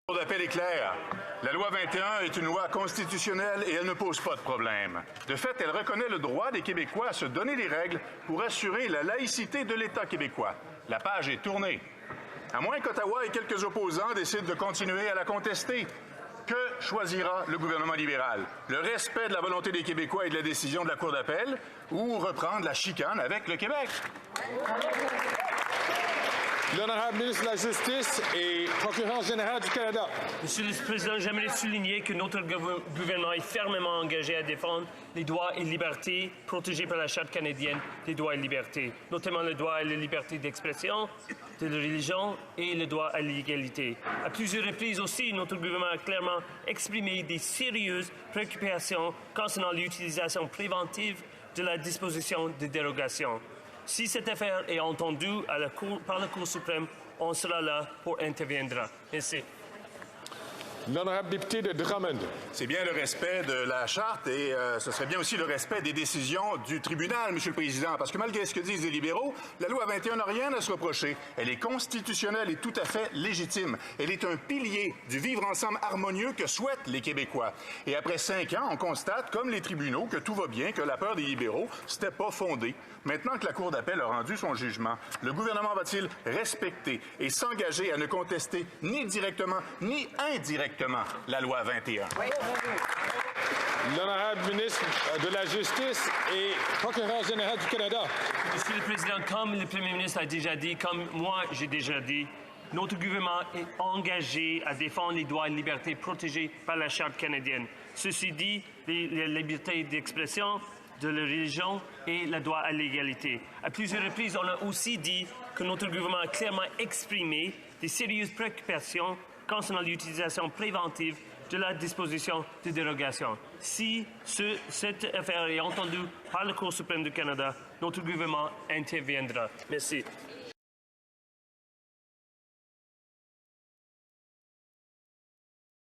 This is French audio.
La Cour d'appel est claire. La loi 21 est une loi constitutionnelle et elle ne pose pas de problème. De fait, elle reconnaît le droit des Québécois à se donner les règles pour assurer la laïcité de l'État québécois. La page est tournée. À moins qu'Ottawa et quelques opposants décident de continuer à la contester, que choisira le gouvernement libéral? Le respect de la volonté des Québécois et de la décision de la Cour d'appel ou reprendre la chicane avec le Québec? L'honorable ministre de la Justice et procureur général du Canada. Monsieur le Président, j'aimerais souligner que notre gouvernement est fermement engagé à défendre les droits et libertés protégés par la Charte canadienne des droits et libertés, notamment le droit à la liberté d'expression, de religion et le droit à l'égalité. À plusieurs reprises aussi, notre gouvernement a clairement exprimé des sérieuses préoccupations concernant l'utilisation préventive de la disposition de dérogation. Si cette affaire est entendue par la Cour suprême, on sera là pour intervenir. Merci. L'honorable député de Drummond. C'est bien le respect de la Charte et ce serait bien aussi le respect des décisions du tribunal, Monsieur le Président, parce que malgré ce que disent les libéraux, la loi 21 n'a rien à se reprocher. Elle est constitutionnelle et tout à fait légitime. Elle est un pilier du vivre ensemble harmonieux que souhaitent les Québécois. Et après 5 ans, on constate, comme les tribunaux, que tout va bien, que la peur des libéraux, c'était pas fondé. Maintenant que la Cour d'appel a rendu son jugement, le gouvernement va-t-il respecter et s'engager à ne contester ni directement ni indirectement la loi 21. Oui. L'honorable ministre de la Justice et procureur général du Canada. Monsieur le Président, comme le Premier ministre a déjà dit, comme moi j'ai déjà dit, notre gouvernement est engagé à défendre les droits et libertés protégés par la Charte canadienne. Ceci dit, la liberté d'expression, de la religion et le droit à l'égalité. À plusieurs reprises, on a aussi dit que notre gouvernement a clairement exprimé des sérieuses préoccupations concernant l'utilisation préventive de la disposition de dérogation. Si cette affaire est entendue par la Cour suprême du Canada, notre gouvernement interviendra. Merci.